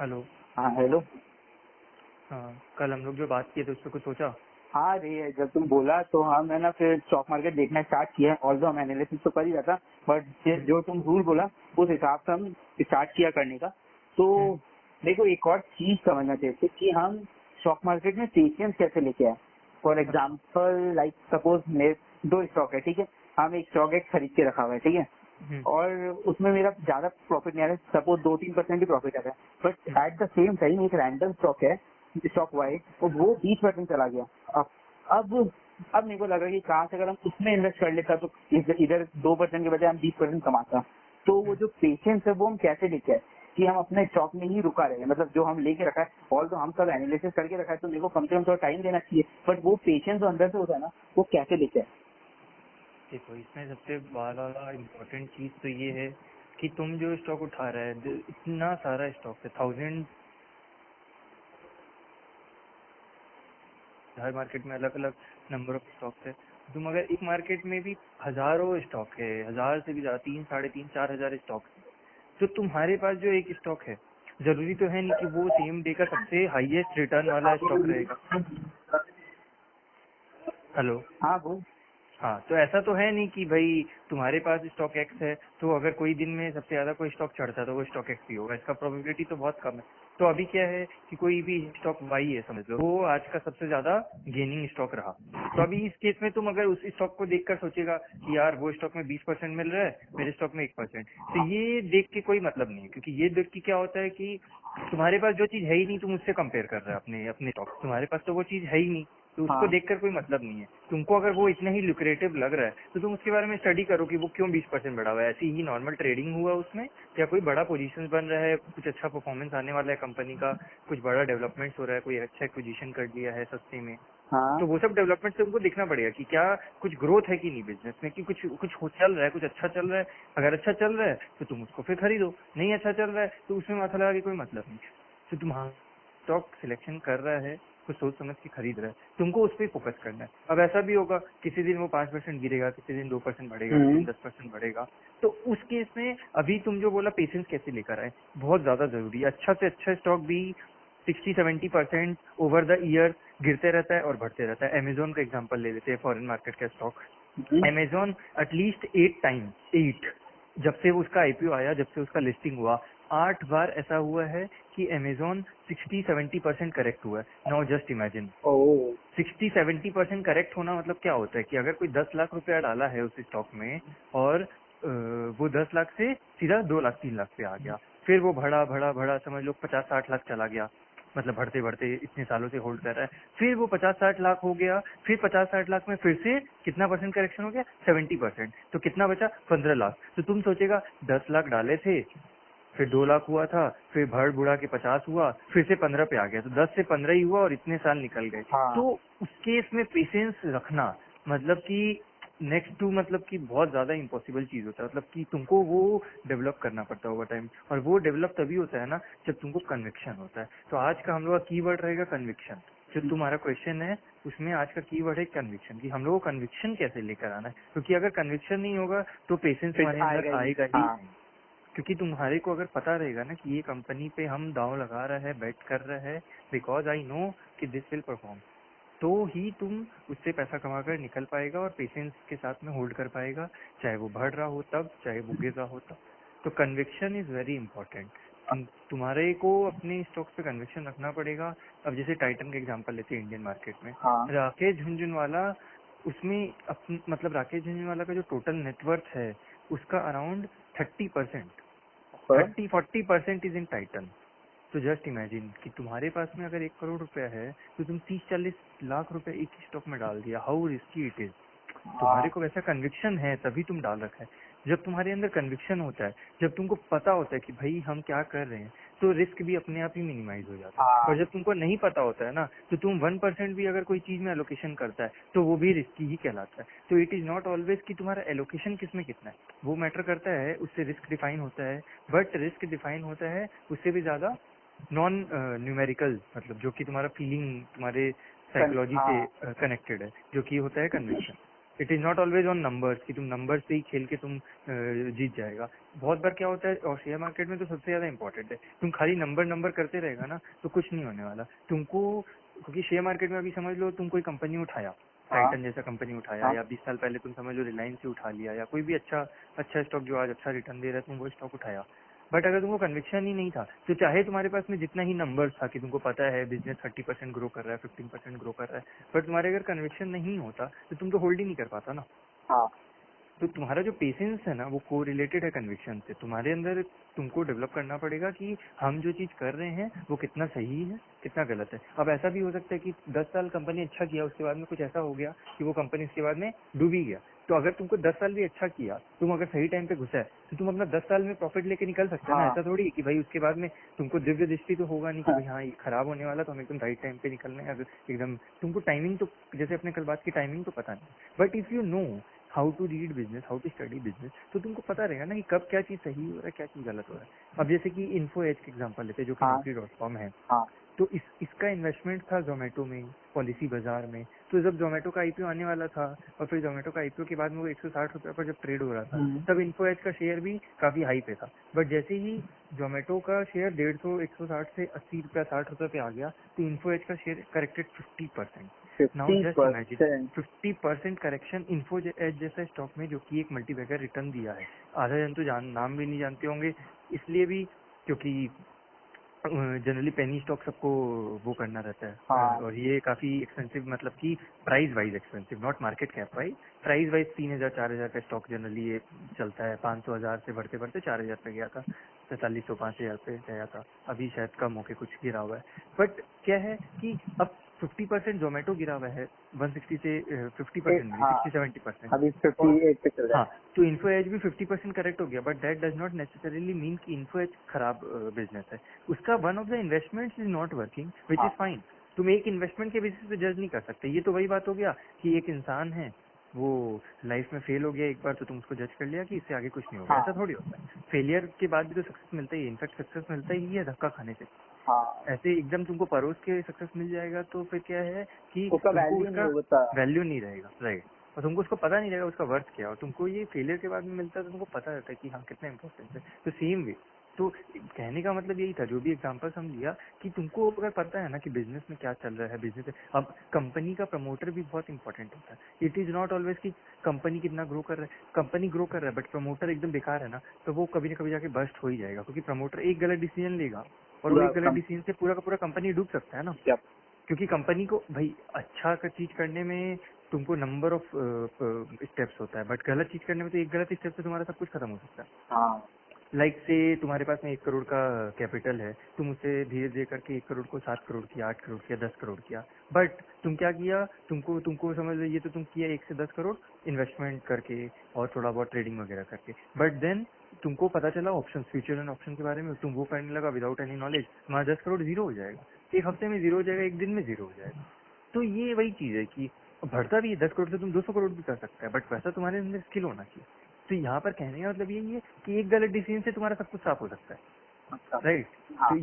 Hello. हाँ hello. हाँ, कल हम लोग जो बात किए थे उस पर कुछ सोचा? हाँ रे, जब तुम बोला तो हाँ मैं ना फिर स्टॉक मार्केट देखना स्टार्ट किया। ऑल्दो हम एनालिसिस तो कर ही रहा था, बट जो तुम रूल बोला उस हिसाब से हम स्टार्ट किया करने का। तो हम्म, देखो, एक और चीज समझना चाहिए कि हम स्टॉक मार्केट में पेशेंस कैसे लेके आए। फॉर अच्छा। एग्जाम्पल लाइक सपोज मेरे दो स्टॉक है, ठीक है। हम एक स्टॉक एक खरीद के रखा हुआ है, ठीक है, हम्म, और उसमें मेरा ज्यादा प्रॉफिट नहीं आ रहा है, सपोज 2-3% ही प्रॉफिट आ रहा है। But hmm, at the same time एक रैंडम स्टॉक है, स्टॉक वाइज, और वो 20% चला गया। अब अब मेरे को लग रहा है कि कहाँ से अगर हम उसमें इन्वेस्ट कर लेता तो इधर 2% के बजाय हम 20% कमाता। तो वो हम्म। जो पेशेंस है वो हम कैसे लेके आए कि हम अपने स्टॉक में ही रुका रहे, मतलब जो हम लेके रखा है, और तो हम सब एनालिसिस करके रखा है, तो मेरे को कम से कम थोड़ा टाइम देना चाहिए। बट वो पेशेंस जो अंदर से होता है ना, वो कैसे लेके आए। देखो, इसमें सबसे बड़ा इम्पोर्टेंट चीज तो ये है कि तुम जो स्टॉक उठा रहे है, इतना सारा स्टॉक है, 1000। हर मार्केट में अलग अलग नंबर ऑफ स्टॉक्स है। तुम अगर एक मार्केट में भी हजारों स्टॉक है, 1000 से भी ज्यादा, 3, 3.5, 4 हजार स्टॉक है, तो तुम्हारे पास जो एक स्टॉक है, जरूरी तो है नहीं कि वो सेम डे का सबसे हाईएस्ट रिटर्न वाला स्टॉक रहेगा। हेलो। हाँ वो। हाँ, तो ऐसा तो है नहीं कि भाई तुम्हारे पास स्टॉक एक्स है तो अगर कोई दिन में सबसे ज्यादा कोई स्टॉक चढ़ता है तो वो स्टॉक एक्स ही होगा, इसका प्रोबेबिलिटी तो बहुत कम है। तो अभी क्या है कि कोई भी स्टॉक वाई है, समझ लो, वो आज का सबसे ज्यादा गेनिंग स्टॉक रहा। तो अभी इस केस में तुम अगर उस स्टॉक को देखकर सोचेगा कि यार वो स्टॉक में 20% मिल रहा है, मेरे स्टॉक में 1%, तो ये देख के कोई मतलब नहीं है, क्योंकि ये देख के क्या होता है कि तुम्हारे पास जो चीज है ही नहीं, तुम उससे कंपेयर कर रहे हो अपने अपने स्टॉक। तुम्हारे पास तो वो चीज है ही नहीं, तो उसको हाँ देखकर कोई मतलब नहीं है। तुमको अगर वो इतना ही लुक्रेटिव लग रहा है तो तुम उसके बारे में स्टडी करो कि वो क्यों 20% बढ़ा हुआ है। ऐसी ही नॉर्मल ट्रेडिंग हुआ उसमें, या कोई बड़ा पोजीशन बन रहा है, कुछ अच्छा परफॉर्मेंस आने वाला है कंपनी का, कुछ बड़ा डेवलपमेंट हो रहा है, कोई अच्छा एक्विजिशन कर लिया है सस्ते में, हाँ तो वो सब डेवलपमेंट से तुमको देखना पड़ेगा कि क्या कुछ ग्रोथ है कि नहीं बिजनेस में, कि कुछ कुछ चल रहा है, कुछ अच्छा चल रहा है। अगर अच्छा चल रहा है तो तुम उसको फिर खरीदो, नहीं अच्छा चल रहा है तो उसमें माथा लगा के कोई मतलब नहीं। तो तुम्हारा स्टॉक सिलेक्शन कर रहा है, कुछ सोच समझ के खरीद रहा है, तुमको उस पर फोकस करना है। अब ऐसा भी होगा, किसी दिन वो 5% गिरेगा, किसी दिन 2% बढ़ेगा, किसी दिन 10% बढ़ेगा। तो उस केस में अभी तुम जो बोला पेशेंस कैसे लेकर आए, बहुत ज्यादा जरूरी है। अच्छा से अच्छा स्टॉक भी 60-70% ओवर द ईयर गिरते रहता है और बढ़ते रहता है। अमेजोन का एग्जांपल ले लेते हैं, फॉरेन मार्केट का स्टॉक। अमेजोन एटलीस्ट 8 जब से उसका आईपीओ आया, जब से उसका लिस्टिंग हुआ, 8 बार ऐसा हुआ है कि अमेजोन 60-70% करेक्ट हुआ है। नाउ जस्ट इमेजिन, ओ 60-70% करेक्ट होना मतलब क्या होता है कि अगर कोई 10 लाख रुपया डाला है उस स्टॉक में, और वो 10 लाख से सीधा 2 लाख 3 लाख पे आ गया, फिर वो बढ़ा बढ़ा बढ़ा, समझ लो 50-60 लाख चला गया, मतलब बढ़ते बढ़ते इतने सालों से होल्ड कर रहा है, फिर वो 50-60 लाख हो गया, फिर 50-60 लाख में फिर से कितना परसेंट करेक्शन हो गया, 70%, तो कितना बचा, 15 लाख। तो तुम सोचेगा 10 लाख डाले थे, फिर 2 लाख हुआ था, फिर भर बुढ़ा के 50 हुआ, फिर से 15 पे आ गया, तो 10 से 15 ही हुआ और इतने साल निकल गए। हाँ। तो उस केस में पेशेंस रखना मतलब कि नेक्स्ट टू, मतलब कि बहुत ज्यादा इम्पॉसिबल चीज होता है, मतलब कि तुमको वो डेवलप करना पड़ता है ओवर टाइम। और वो डेवलप तभी होता है ना जब तुमको कन्विक्शन होता है। तो आज का हम लोग का कीवर्ड रहेगा कन्विक्शन। जो तुम्हारा क्वेश्चन है उसमें आज का कीवर्ड है कन्विक्शन, कि हम लोग को कन्विक्शन कैसे लेकर आना है, क्योंकि अगर कन्विक्शन नहीं होगा तो पेशेंस फिर तुम्हारे आएगा अंदर ही नहीं। आएगा ही हाँ नहीं। क्योंकि तुम्हारे को अगर पता रहेगा ना कि ये कंपनी पे हम दांव लगा रहा है, बेट कर रहा है, बिकॉज आई नो कि दिस विल परफॉर्म, तो ही तुम उससे पैसा कमाकर निकल पाएगा और पेशेंस के साथ में होल्ड कर पाएगा, चाहे वो बढ़ रहा हो तब, चाहे वो गिर रहा हो तब। तो कन्विक्शन इज वेरी इंपॉर्टेंट। तुम्हारे को अपने स्टॉक्स पे कन्विक्शन रखना पड़ेगा। अब जैसे टाइटन का एग्जांपल लेते हैं इंडियन मार्केट में, हाँ। राकेश झुनझुनवाला, उसमें मतलब राकेश झुनझुनवाला का जो टोटल नेटवर्थ है उसका अराउंड 30%, पर 30-40% इज इन टाइटन। तो जस्ट इमेजिन कि तुम्हारे पास में अगर 1 करोड़ रुपया है तो तुम 30-40 लाख रुपए एक ही स्टॉक में डाल दिया, हाउ रिस्की इट इज। हाँ तुम्हारे को वैसा कन्विक्शन है तभी तुम डाल रखा है। जब तुम्हारे अंदर कन्विक्शन होता है, जब तुमको पता होता है कि भाई हम क्या कर रहे हैं, तो रिस्क भी अपने आप ही मिनिमाइज हो जाता है। हाँ और जब तुमको नहीं पता होता है ना, तो तुम 1% भी अगर कोई चीज में एलोकेशन करता है तो वो भी रिस्की ही कहलाता है। तो इट इज नॉट ऑलवेज कि तुम्हारा एलोकेशन किसमें कितना है, वो मैटर करता है, उससे रिस्क डिफाइन होता है। बट रिस्क डिफाइन होता है उससे भी ज्यादा नॉन न्यूमेरिकल, मतलब जो कि तुम्हारा फीलिंग, तुम्हारे साइकोलॉजी से हाँ कनेक्टेड है, जो कि होता है conviction. It is not always on numbers कि तुम नंबर से ही खेल के तुम जीत जाएगा। बहुत बार क्या होता है, और शेयर मार्केट में तो सबसे ज्यादा इंपॉर्टेंट है, तुम खाली नंबर नंबर करते रहेगा ना तो कुछ नहीं होने वाला तुमको। क्योंकि शेयर मार्केट में अभी समझ लो तुम कोई कंपनी उठाया, हाँ टाइटन जैसा कंपनी उठाया, हाँ या 20 साल पहले तुम समझ लो रिलायंस से उठा लिया, या कोई भी अच्छा अच्छा स्टॉक जो आज अच्छा रिटर्न दे रहा है तुम वो स्टॉक उठाया। बट अगर तुमको कन्विक्शन ही नहीं था तो चाहे तुम्हारे पास में जितना ही नंबर्स था कि तुमको पता है बिजनेस 30% ग्रो कर रहा है, 15% ग्रो कर रहा है, बट तुम्हारे अगर कन्विक्शन नहीं होता तो तुम तो होल्ड ही नहीं कर पाता ना। हाँ तो तुम्हारा जो पेशेंस है ना वो को रिलेटेड है कन्विक्शन से। तुम्हारे अंदर तुमको डेवलप करना पड़ेगा कि हम जो चीज कर रहे हैं वो कितना सही है कितना गलत है। अब ऐसा भी हो सकता है कि 10 साल कंपनी अच्छा किया, उसके बाद में कुछ ऐसा हो गया कि वो कंपनी उसके बाद में डूबी गया। तो अगर तुमको 10 साल भी अच्छा किया, तुम अगर सही टाइम पे घुसा है तो तुम अपना 10 साल में प्रॉफिट लेके निकल सकते हैं ना। हाँ ऐसा थोड़ी है कि भाई उसके बाद में तुमको दिव्य दृष्टि तो होगा नहीं कि हाँ भाई हाँ ये खराब होने वाला तो हम एकदम राइट टाइम पे निकलना है। अगर एकदम तुमको टाइमिंग तो, जैसे अपने कल बात की, टाइमिंग तो पता नहीं, but if you know how to read business, how to study business, तो तुमको पता रहेगा ना कि कब क्या चीज सही हो रहा है क्या चीज गलत हो रहा है। अब जैसे कि इन्फो एज के एग्जांपल लेते हैं जो कि हाँ Naukri.com है। हाँ तो इसका इन्वेस्टमेंट था जोमेटो में, पॉलिसी बाजार में। तो जब जोमेटो का आईपीओ आने वाला था और फिर जोमेटो का आईपीओ के बाद में वो 160 रुपए पर जब ट्रेड हो रहा था हम्म, तब इन्फो एज का शेयर भी काफी हाई पे था। बट जैसे ही जोमेटो का शेयर 150 160 से 80 रुपया 60 रुपए पे आ गया तो इन्फो एज का share corrected 50%। Now just imagine 50%। 50% correction Info Edge जैसा स्टॉक में जो कि एक मल्टीबैगर रिटर्न दिया है। आधा जन तो नाम भी नहीं जानते होंगे, इसलिए भी क्योंकि जनरली पेनी स्टॉक सबको वो करना रहता है। हाँ और ये काफी एक्सपेंसिव, मतलब कि price wise expensive, not market cap wise, price wise 3000 4000 का स्टॉक जनरली ये चलता है। 500 1000 से बढ़ते बढ़ते 4000 पे गया था, 4500 5000 पे गया था, अभी शायद कम होके कुछ गिरा हुआ है। बट क्या है कि अब 50% जोमेटो गिरा हुआ है, 160 से 50% भी हाँ 60-70%। अभी और 58 पे चल रहा हाँ, है। तो इन्फो एज भी 50% करेक्ट हो गया, but that does not necessarily mean कि इन्फो एज खराब बिजनेस है। उसका one of the investments is not working, which is हाँ फाइन। तुम एक इन्वेस्टमेंट के बेसिस पे जज नहीं कर सकते। ये तो वही बात हो गया कि एक इंसान है, वो लाइफ में फेल हो गया एक बार तो तुम उसको जज कर लिया कि इससे आगे कुछ नहीं होगा। हाँ ऐसा थोड़ी होता है, फेलियर के बाद भी तो सक्सेस मिलता ही है। इनफैक्ट सक्सेस मिलता ही है धक्का खाने से। हाँ ऐसे एकदम तुमको परोस के सक्सेस मिल जाएगा तो फिर क्या है कि उसका तुमको वैल्यू नहीं उसका होता। वैल्यू नहीं रहेगा, राइट। और तुमको उसको पता नहीं रहेगा उसका वर्थ क्या है। और तुमको ये फेलियर के बाद में मिलता है तो तुमको पता रहता है कि हाँ कितना इम्पोर्टेंट है। तो सेम वे, तो कहने का मतलब यही था, जो भी एग्जांपल्स हम लिया, कि तुमको अगर पता है ना कि बिजनेस में क्या चल रहा है, बिजनेस में अब कंपनी का प्रमोटर भी बहुत इंपॉर्टेंट होता है। इट इज नॉट ऑलवेज कि कंपनी कितना ग्रो कर रहा है, कंपनी ग्रो कर रहा है बट प्रमोटर एकदम बेकार है ना, तो वो कभी ना कभी जाके बस्ट हो ही जाएगा। क्योंकि प्रमोटर एक गलत डिसीजन लेगा और वो पूरा एक गलत कम डिसीजन से पूरा का पूरा कंपनी डूब सकता है ना। जब क्योंकि कंपनी को भाई अच्छा का चीज करने में तुमको नंबर ऑफ स्टेप्स होता है, बट गलत चीज करने में तो एक गलत स्टेप से तुम्हारा सब कुछ खत्म हो सकता है। हाँ लाइक से तुम्हारे पास में 1 करोड़ का कैपिटल है, तुम उसे धीरे धीरे करके 1 करोड़ को 7 करोड़ किया, 8 करोड़ किया, 10 करोड़ किया। बट तुम क्या किया, तुमको तुमको समझ लो ये तो तुम किया 1 से 10 करोड़ इन्वेस्टमेंट करके और थोड़ा बहुत ट्रेडिंग वगैरह करके। बट देन तुमको पता चला ऑप्शन, फ्यूचर एंड ऑप्शन के बारे में, तुम वो करने लगा विदाउट एनी नॉलेज, तुम्हारा 10 करोड़ जीरो हो जाएगा। एक हफ्ते में जीरो हो जाएगा, एक दिन में जीरो हो जाएगा। तो ये वही चीज है कि बढ़ता भी है, 10 करोड़ से तुम 200 करोड़ भी कर सकता है, बट वैसा तुम्हारे अंदर स्किल होना चाहिए। तो यहाँ पर कहने का मतलब यही है कि एक गलत डिसीजन से तुम्हारा सब कुछ साफ हो सकता है, अच्छा राइट। हाँ तो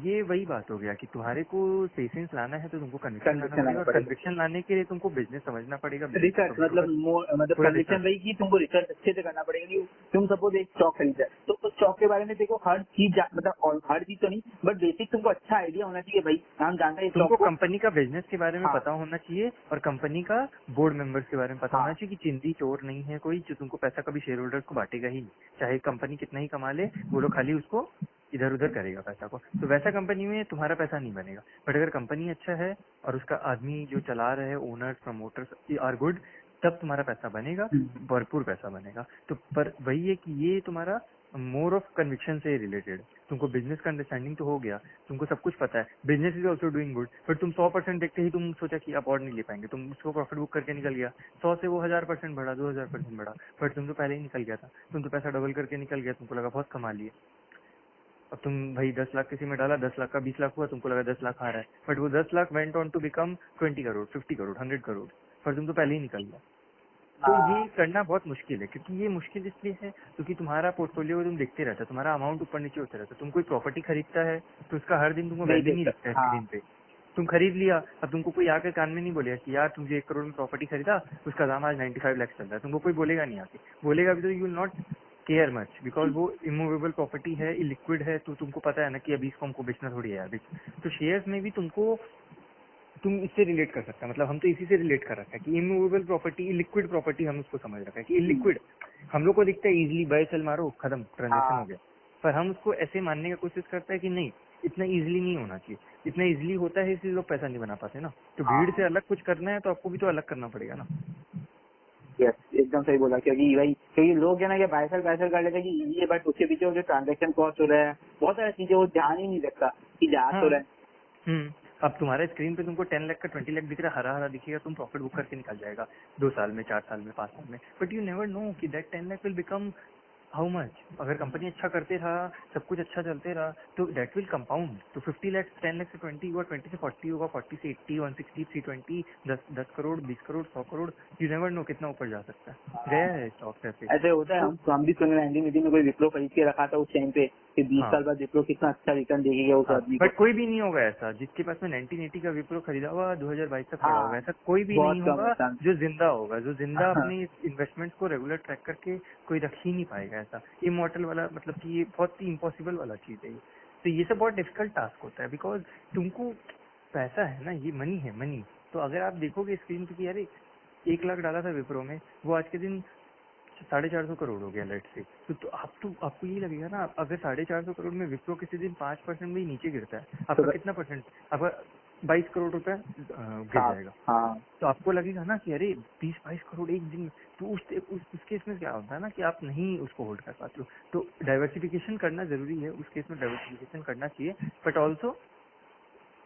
ये वही बात हो गया कि तुम्हारे को पेशेंस लाना है तो तुमको कन्विक्शन लाना कंडीशन आना पड़ेगा, और पड़ेगा। कन्विक्शन लाने के लिए तुमको बिजनेस समझना पड़ेगा, बिजनेस के रिसर्च प्रमोटर मतलब का मतलब पूरा कंडीशन रिसर्च। वही कि तुमको रिसर्च अच्छे से करना पड़ेगा कि तुम सपोज एक स्टॉक खरीदा है तो उस स्टॉक के बारे में देखो हर चीज मतलब हर चीज तो नहीं बट बेसिक तुमको अच्छा आइडिया होना चाहिए भाई हम जानते हैं स्टॉक तुमको को। कंपनी का बिजनेस के बारे में हाँ पता होना चाहिए और कंपनी का बोर्ड मेंबर्स के बारे में पता हाँ होना चाहिए कि चिंदी चोर नहीं है कोई जो तुमको पैसा कभी शेयर होल्डर्स को बांटेगा ही नहीं। चाहे कंपनी कितना ही कमा ले, वो लोग खाली उसको इधर उधर करेगा पैसा को। तो वैसा कंपनी में तुम्हारा पैसा नहीं बनेगा। बट अगर कंपनी अच्छा है और उसका आदमी जो चला रहे हैं, ओनर्स प्रमोटर्स आर गुड, तब तुम्हारा पैसा बनेगा, भरपूर पैसा बनेगा। तो पर वही है कि ये तुम्हारा मोर ऑफ कन्विक्शन से रिलेटेड। तुमको बिजनेस का अंडरस्टैंडिंग तो हो गया, तुमको सब कुछ पता है, business is also doing good, but तुम 100% देखते ही तुम सोचा कि अब और नहीं ले पाएंगे, तुम उसको प्रॉफिट बुक करके निकल गया। 100 से वो 1000% बढ़ा, 2000% बढ़ा, बट तुम तो पहले ही निकल गया था। तुम तो पैसा डबल करके निकल गया, तुमको लगा बहुत कमा लिए। अब तुम भाई 10 लाख किसी में डाला, 10 लाख का 20 लाख हुआ, तुमको लगा 10 लाख आ रहा है, बट वो 10 lakh went on to become 20 crore, 50 crore, 100 crore, पर तुम तो पहले ही निकल गया। तो ये हाँ करना बहुत मुश्किल है। क्योंकि ये मुश्किल इसलिए है क्योंकि तुम्हारा पोर्टफोलियो तुम देखते रहता है, तुम्हारा अमाउंट ऊपर नीचे होता रहता है। तुम कोई प्रॉपर्टी खरीदता है तो उसका हर दिन तुमको नहीं वैल्यू देख नहीं दिखता सकते है हाँ स्क्रीन पे। तुम खरीद लिया, अब तुमको कोई आकर कान में नहीं बोलेगा कि यार तुमने 1 करोड़ में प्रॉपर्टी खरीदा, उसका दाम आज 95 लाख चल रहा है, तुमको कोई बोलेगा नहीं आके, बोलेगा भी तो you will not care much, because वो इमूवेबल प्रॉपर्टी है, इलिक्विड है, तो तुमको पता है ना कि अभी इसको हमको बेचना थोड़ी है यार। तो शेयर्स में भी तुम इससे रिलेट कर सकते हैं, मतलब हम तो इसी से रिलेट कर रखा है कि इमूवेबल प्रॉपर्टी, लिक्विड प्रॉपर्टी हम उसको समझ रखा है कि लिक्विड हम लोग को दिखता है इजीली, बाय सेल मारो खत्म, ट्रांजेक्शन हो गया, पर हम उसको ऐसे मानने का कोशिश करते हैं कि नहीं, इतना इजीली नहीं होना चाहिए, इतना इजीली होता है इसलिए लोग पैसा नहीं बना पाते ना। तो भीड़ से अलग कुछ करना है तो आपको भी तो अलग करना पड़ेगा ना। यस, एकदम सही बोला, क्योंकि भाई क्योंकि लोग है ना कि बाइसल कर लेते हैं कि इजी है, बट उसके पीछे वो जो ट्रांजेक्शन कॉस्ट हो रहा है, बहुत सारी चीजें वो ध्यान ही नहीं रखता कि जा तो रहा है। अब तुम्हारे स्क्रीन पे तुमको 10 लाख का 20 लाख दिख रहा है, हरा हरा दिखेगा, तुम प्रॉफिट बुक करके निकल जाएगा 2 साल में, 4 साल में, 5 साल में, बट यू नेवर नो कि that 10 lakh will become how much. अगर कंपनी अच्छा करते रहा, सब कुछ अच्छा चलते रहा, तो दैट विल कंपाउंड। तो 50 लाख 10 लाख से 20 हुआ, 20 से 40 होगा, 40 से 80, 160, 320, 10 crore, 20 crore, 100 crore, you never know कितना ऊपर जा सकता है। गया है स्टॉक ऐसे। ऐसे होता है, तो हम भी सुन रहे हैं, में कोई विप्रो खरीद के रखा था उस टाइम पे कि 20 हाँ साल बाद विप्रो कितना अच्छा रिटर्न देगा उस आदमी को। बट कोई भी नहीं होगा ऐसा जिसके पास में 1980 का विप्रो खरीदा हुआ 2022 तक पड़ा होगा, ऐसा कोई भी बहुत नहीं कम होगा इंसान। जो जिंदा होगा, जो जिंदा अपनी इन्वेस्टमेंट को रेगुलर ट्रैक करके कोई रख ही नहीं पाएगा ऐसा। इमॉर्टल वाला मतलब कि ये बहुत ही इम्पॉसिबल वाला चीज है ये। तो ये सब बहुत डिफिकल्ट टास्क होता है, बिकॉज तुमको पैसा है ना, ये मनी है, मनी। तो अगर आप देखोगे स्क्रीन पे कि अरे 1 लाख डाला था विप्रो में, वो आज के दिन 450 करोड़ हो गया लेट से, तो आपको ये लगेगा ना, अगर 450 करोड़ में विप्रो किसी दिन 5% भी नीचे गिरता है, आपका कितना परसेंट, आपका 22 करोड़ रुपए गिर जाएगा। हाँ, तो आपको लगेगा ना कि अरे 20-22 करोड़ एक दिन में, तो उस केस में क्या होता है ना कि आप नहीं उसको होल्ड कर पाते हो। तो डाइवर्सिफिकेशन करना जरूरी है, उस केस में डाइवर्सिफिकेशन करना चाहिए, बट ऑल्सो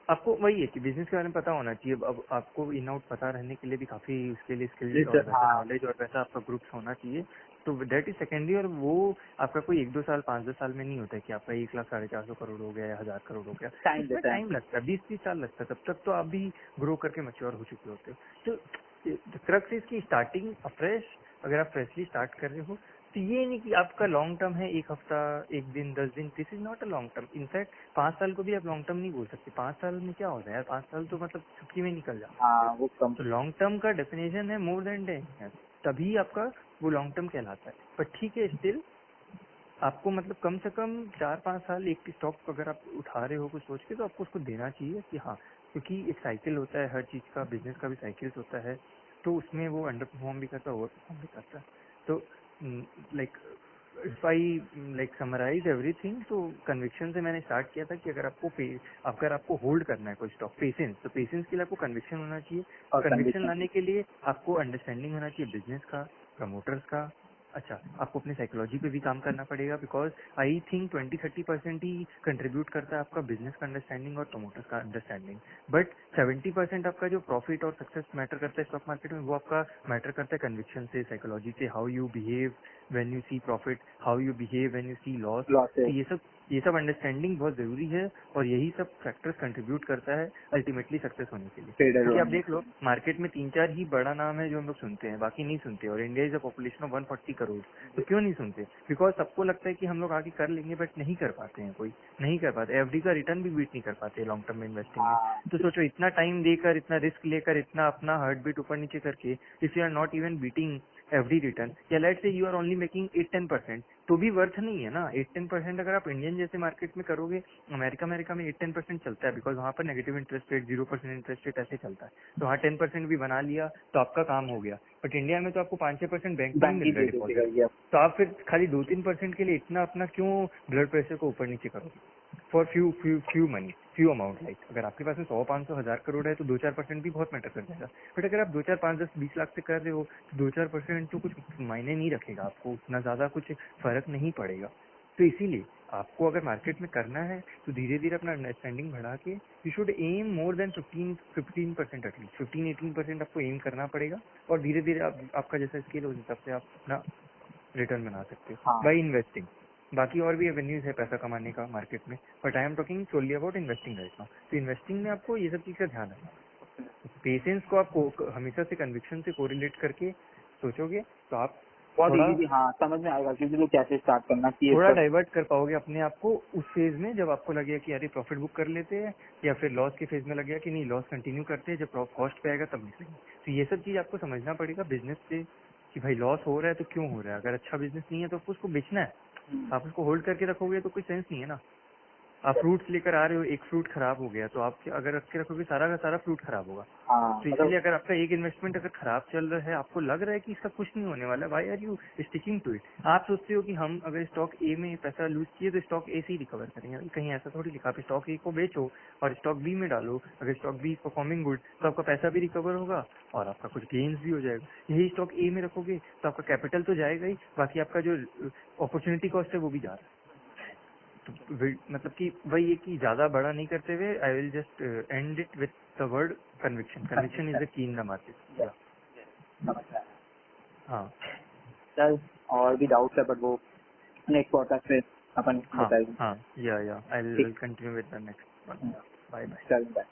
आपको वही है कि बिजनेस के बारे में पता होना चाहिए। अब आपको इन आउट पता रहने के लिए भी काफी उसके लिए स्किल्स और वैसा हाँ, नॉलेज और वैसा आपका ग्रुप्स होना चाहिए। तो दैट इज सेकेंडरी, और वो आपका कोई 1-2 साल 5-10 साल में नहीं होता है कि आपका 1 लाख 450 करोड़ हो गया या 1000 करोड़ हो गया। टाइम उसमें देता है। टाइम लगता है, 20-30 साल लगता है, तब तक तो आप भी ग्रो करके मैच्योर हो चुके होते हो। तो क्रक्स इसकी स्टार्टिंग अफ्रेश, अगर आप फ्रेशली स्टार्ट कर रहे हो तो ये नहीं कि आपका लॉन्ग टर्म है 1 हफ्ता, 1 दिन, 10 दिन, this is not a long term. In fact 5 साल को भी आप लॉन्ग टर्म नहीं बोल सकते। 5 साल में क्या होता है यार, 5 साल तो मतलब चुटकी में निकल जाता है। हाँ, वो कम। तो लॉन्ग टर्म का डेफिनेशन है मोर देन 10 ईयर, तभी आपका वो लॉन्ग टर्म कहलाता है। पर ठीक है, स्टिल आपको मतलब कम से कम 4-5 साल एक स्टॉक अगर आप उठा रहे हो कुछ सोच के, तो आपको उसको देना चाहिए कि हाँ, क्योंकि एक साइकिल होता है हर चीज का, बिजनेस का भी साइकिल्स होता है, तो उसमें वो अंडर परफॉर्म भी करता है, ओवर परफॉर्म भी करता है। तो like if I like summarise everything, तो कन्विक्शन से मैंने स्टार्ट किया था कि अगर आपको होल्ड करना है कोई स्टॉक, पेशेंस, तो पेशेंस के लिए आपको कन्विक्शन होना चाहिए। और कन्विक्शन कंडीशन। लाने के लिए आपको अंडरस्टैंडिंग होना चाहिए बिजनेस का, प्रमोटर्स का। अच्छा, आपको अपने साइकोलॉजी पे भी काम करना पड़ेगा, because I think 20-30% he contribute करता है आपका बिजनेस का अंडरस्टैंडिंग और प्रमोटर्स का अंडरस्टैंडिंग, बट 70% आपका जो प्रॉफिट और सक्सेस मैटर करता है स्टॉक मार्केट में, वो आपका मैटर करता है कन्विक्शन से, साइकोलॉजी से, how you behave when you see profit, how you behave when you see loss. तो लॉसेस। ये सब अंडरस्टैंडिंग बहुत जरूरी है, और यही सब फैक्टर्स कंट्रीब्यूट करता है अल्टीमेटली सक्सेस होने के लिए। ट्रेडर क्योंकि आप होने। देख लो, मार्केट में 3-4 ही बड़ा नाम है जो हम लोग सुनते हैं, बाकी नहीं सुनते, और India is a population of 140 crore. तो क्यों नहीं सुनते? बिकॉज सबको लगता है कि हम लोग आगे कर लेंगे, बट नहीं कर पाते हैं, कोई नहीं कर पाते। एफडी का रिटर्न भी बीट नहीं कर पाते लॉन्ग टर्म में इन्वेस्टिंग में। हाँ, तो सोचो, इतना टाइम देकर, इतना रिस्क लेकर, इतना अपना हार्ट बीट ऊपर नीचे करके, if you are not even beating FD return, या let's say you are only making 8-10%, तो भी वर्थ नहीं है ना। 8-10% अगर आप इंडियन जैसे मार्केट में करोगे, अमेरिका में 8-10% चलता है, बिकॉज वहाँ पर negative interest rate, 0% interest rate ऐसे चलता है, तो वहाँ 10% भी बना लिया तो आपका काम हो गया। बट इंडिया में तो आपको 5-6% बैंक में ही बैंक ही मिल रहा दे है देगा डिपॉजिट, ये। तो आप फिर खाली 2-3% के लिए इतना अपना क्यों ब्लड प्रेशर को ऊपर नीचे करोगे for few money, few amount. Like अगर आपके पास में 100-500 1000 करोड़ है, तो 2-4% भी बहुत मैटर कर जाएगा। बट अगर आप 2-4-5-10-20 लाख से कर रहे हो, तो 2-4% तो कुछ मायने नहीं रखेगा, आपको उतना ज्यादा कुछ फर्क नहीं पड़ेगा। तो इसीलिए आपको अगर मार्केट में करना है, तो धीरे धीरे अपना अंडरस्टैंडिंग बढ़ा के you should am more than 15% at least 15-18% आपको एम करना पड़ेगा, और धीरे धीरे आपका जैसा स्केल हो, उस हिसाब से आप अपना रिटर्न बना सकते हो हाँ, बाय इन्वेस्टिंग। बाकी और भी एवेन्यूज है पैसा कमाने का मार्केट में, but I am talking solely about investing right now. तो इन्वेस्टिंग में आपको ये सब चीज का ध्यान रखना है। पेशेंस को आप हमेशा से कन्विक्शन से कोरिलेट करके सोचोगे, तो आप बहुत थोड़ा- इजी, हाँ समझ में आएगा क्योंकि तो कैसे स्टार्ट करना चाहिए। थोड़ा डाइवर्ट कर पाओगे अपने आप को उस फेज में जब आपको लगेगा कि अरे प्रॉफिट बुक कर लेते हैं, या फिर लॉस के फेज में लगेगा कि नहीं लॉस कंटिन्यू करते हैं, जब कॉस्ट पे आएगा तब निकलेंगे। तो ये सब चीज आपको समझना पड़ेगा बिजनेस से कि भाई लॉस हो रहा है तो क्यों हो रहा है। अगर अच्छा बिजनेस नहीं है तो आपको उसको बेचना है, आप उसको होल्ड करके रखोगे तो कोई सेंस नहीं है ना। आप फ्रूट्स लेकर आ रहे हो, एक फ्रूट खराब हो गया तो आप अगर रख के रखोगे सारा का सारा फ्रूट खराब होगा। हाँ तो इसलिए अगर आपका एक इन्वेस्टमेंट अगर खराब चल रहा है, आपको लग रहा है कि इसका कुछ नहीं होने वाला, why are you sticking to it. आप सोचते हो कि हम अगर स्टॉक ए में पैसा लूज किए तो स्टॉक ए से ही रिकवर करेंगे, कहीं ऐसा थोड़ी लिखा। आप स्टॉक ए को बेचो और स्टॉक बी में डालो, अगर स्टॉक बी परफॉर्मिंग गुड तो आपका पैसा भी रिकवर होगा और आपका कुछ गेन्स भी हो जाएगा। यही स्टॉक ए में रखोगे तो आपका कैपिटल तो जाएगा ही, बाकी आपका जो अपॉर्चुनिटी कॉस्ट है वो भी जा रहा है। तो मतलब कि वही है कि ज्यादा बड़ा नहीं करते हुए I will just and it with the word conviction. Conviction is the key in the market. समझ में आया। हाँ चल और भी डाउट्स है बट वो नेक्स्ट पॉडकास्ट पे अपन हाँ बताएंगे। हाँ, yeah I will continue with the next one. Bye bye. चल बाय।